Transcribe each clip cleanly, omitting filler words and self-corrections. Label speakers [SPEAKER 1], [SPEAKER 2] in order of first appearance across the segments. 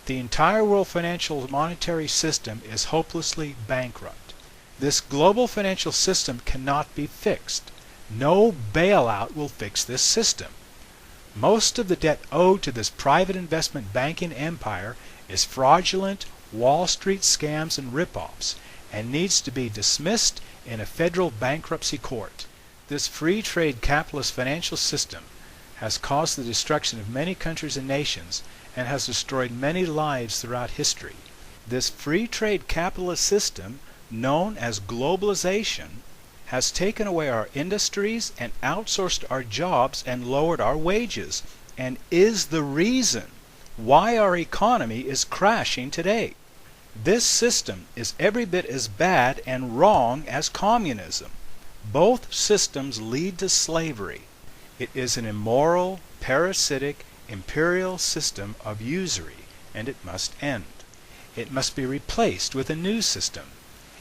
[SPEAKER 1] The entire world financial monetary system is hopelessly bankrupt. This global financial system cannot be fixed. No bailout will fix this system. Most of the debt owed to this private investment banking empire is fraudulent Wall Street scams and ripoffs, and needs to be dismissed in a federal bankruptcy court. This free trade capitalist financial system has caused the destruction of many countries and nations, and has destroyed many lives throughout history. This free trade capitalist system, known as globalization, has taken away our industries and outsourced our jobs and lowered our wages, and is the reason why our economy is crashing today. This system is every bit as bad and wrong as communism. Both systems lead to slavery. It is an immoral, parasitic, imperial system of usury, and it must end. It must be replaced with a new system.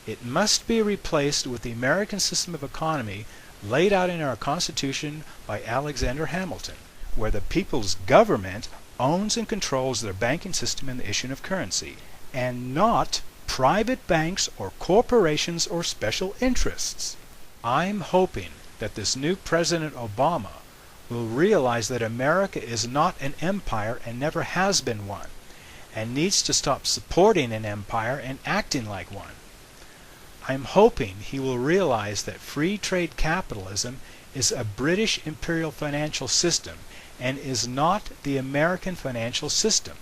[SPEAKER 1] It must be replaced with the American system of economy laid out in our Constitution by Alexander Hamilton, where the people's government owns and controls their banking system and the issuing of currency, and not private banks or corporations or special interests. I'm hoping that this new President Obama will realize that America is not an empire and never has been one, and needs to stop supporting an empire and acting like one. I'm hoping he will realize that free trade capitalism is a British imperial financial system and is not the American financial system.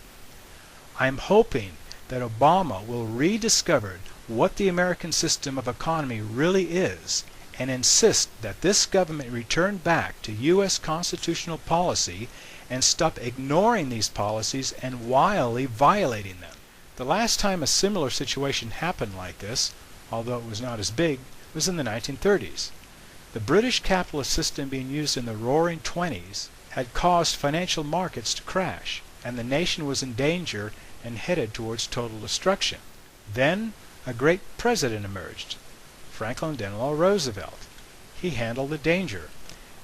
[SPEAKER 1] I'm hoping that Obama will rediscover what the American system of economy really is, and insist that this government return back to U.S. constitutional policy and stop ignoring these policies and wildly violating them. The last time a similar situation happened like this, although it was not as big, was in the 1930s. The British capitalist system being used in the Roaring '20s had caused financial markets to crash, and the nation was in danger and headed towards total destruction. Then a great president emerged, Franklin Delano Roosevelt. He handled the danger.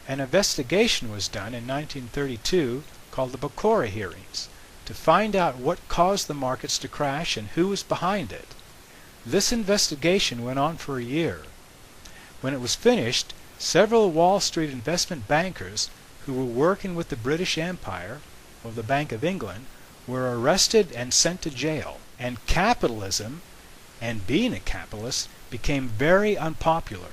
[SPEAKER 1] An investigation was done in 1932 called the Bokora hearings to find out what caused the markets to crash and who was behind it. This investigation went on for a year. When it was finished, several Wall Street investment bankers who were working with the British Empire, or the Bank of England, were arrested and sent to jail. And capitalism, and being a capitalist, became very unpopular.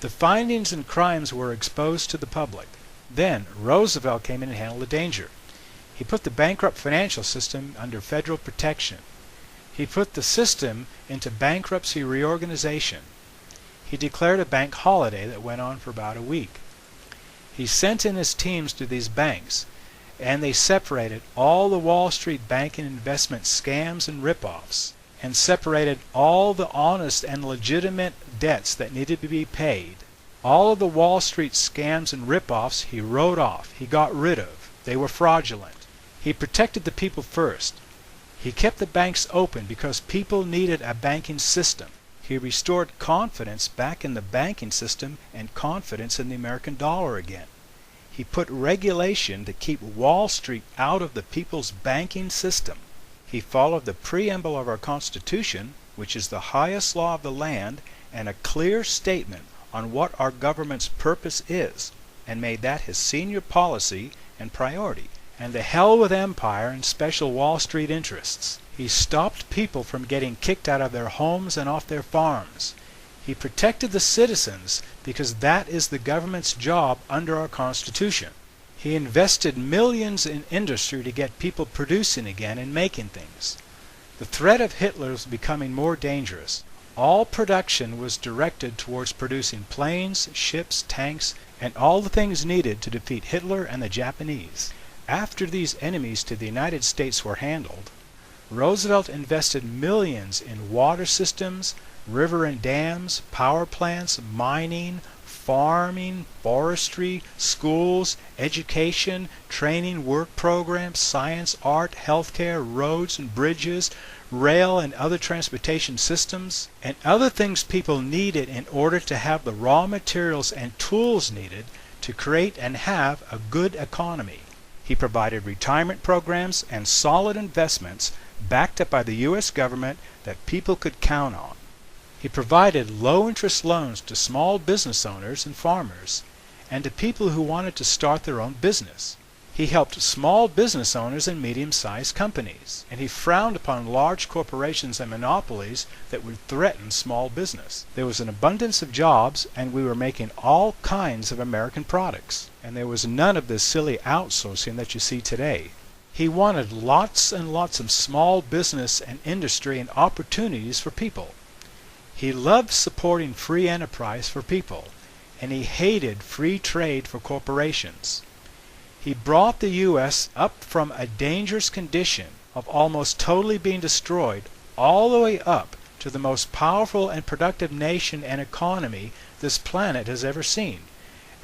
[SPEAKER 1] The findings and crimes were exposed to the public. Then Roosevelt came in and handled the danger. He put the bankrupt financial system under federal protection. He put the system into bankruptcy reorganization. He declared a bank holiday that went on for about a week. He sent in his teams to these banks, and they separated all the Wall Street banking investment scams and ripoffs, and separated all the honest and legitimate debts that needed to be paid. All of the Wall Street scams and ripoffs he wrote off, he got rid of. They were fraudulent. He protected the people first. He kept the banks open because people needed a banking system. He restored confidence back in the banking system and confidence in the American dollar again. He put regulation to keep Wall Street out of the people's banking system. He followed the preamble of our Constitution, which is the highest law of the land, and a clear statement on what our government's purpose is, and made that his senior policy and priority. And the hell with empire and special Wall Street interests. He stopped people from getting kicked out of their homes and off their farms. He protected the citizens because that is the government's job under our Constitution. He invested millions in industry to get people producing again and making things. The threat of Hitler was becoming more dangerous. All production was directed towards producing planes, ships, tanks, and all the things needed to defeat Hitler and the Japanese. After these enemies to the United States were handled, Roosevelt invested millions in water systems, river and dams, power plants, mining, farming, forestry, schools, education, training, work programs, science, art, healthcare, roads and bridges, rail and other transportation systems, and other things people needed in order to have the raw materials and tools needed to create and have a good economy. He provided retirement programs and solid investments backed up by the U.S. government that people could count on. He provided low-interest loans to small business owners and farmers, and to people who wanted to start their own business. He helped small business owners and medium-sized companies, and he frowned upon large corporations and monopolies that would threaten small business. There was an abundance of jobs, and we were making all kinds of American products, and there was none of this silly outsourcing that you see today. He wanted lots and lots of small business and industry and opportunities for people. He loved supporting free enterprise for people, and he hated free trade for corporations. He brought the U.S. up from a dangerous condition of almost totally being destroyed all the way up to the most powerful and productive nation and economy this planet has ever seen.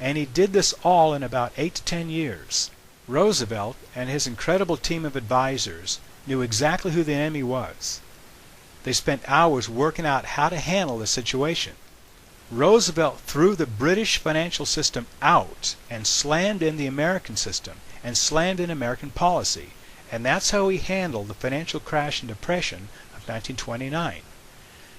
[SPEAKER 1] And he did this all in about 8 to 10 years. Roosevelt and his incredible team of advisors knew exactly who the enemy was. They spent hours working out how to handle the situation. Roosevelt threw the British financial system out and slammed in the American system and slammed in American policy, and that's how he handled the financial crash and depression of 1929.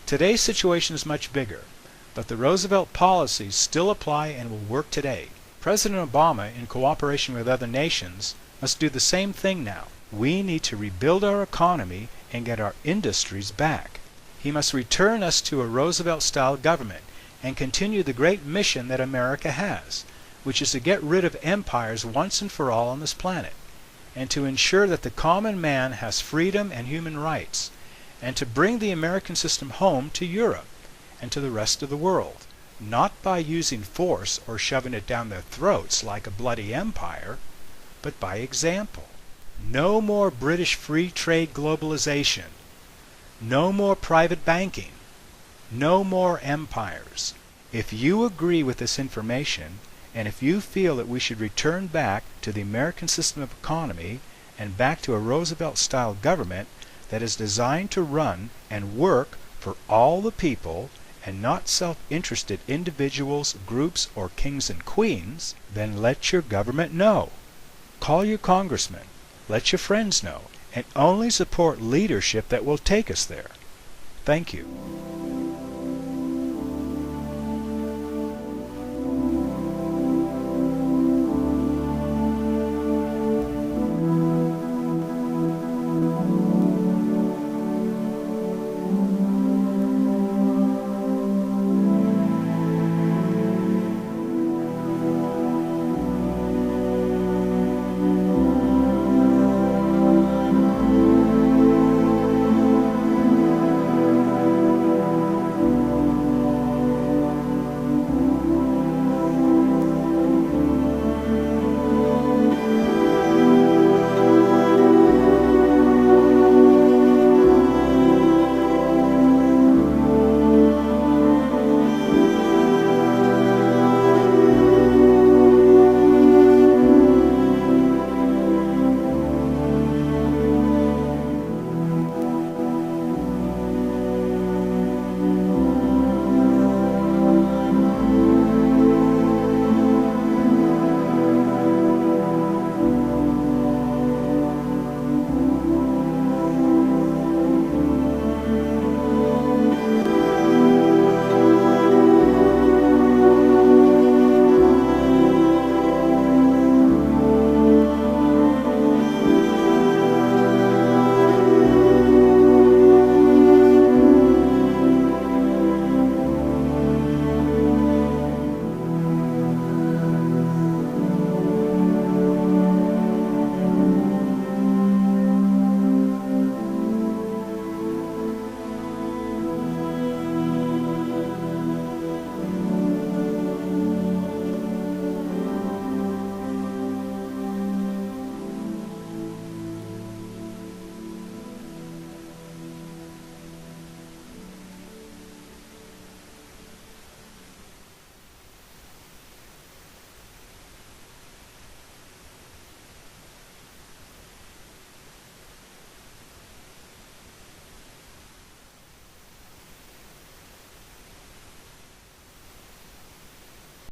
[SPEAKER 1] Today's situation is much bigger, but the Roosevelt policies still apply and will work today. President Obama, in cooperation with other nations, must do the same thing now. We need to rebuild our economy and get our industries back. He must return us to a Roosevelt-style government and continue the great mission that America has, which is to get rid of empires once and for all on this planet, and to ensure that the common man has freedom and human rights, and to bring the American system home to Europe and to the rest of the world, not by using force or shoving it down their throats like a bloody empire, but by example. No more British free trade globalization. No more private banking. No more empires. If you agree with this information, and if you feel that we should return back to the American system of economy and back to a Roosevelt-style government that is designed to run and work for all the people and not self-interested individuals, groups, or kings and queens, then let your government know. Call your congressman, let your friends know, and only support leadership that will take us there. Thank you.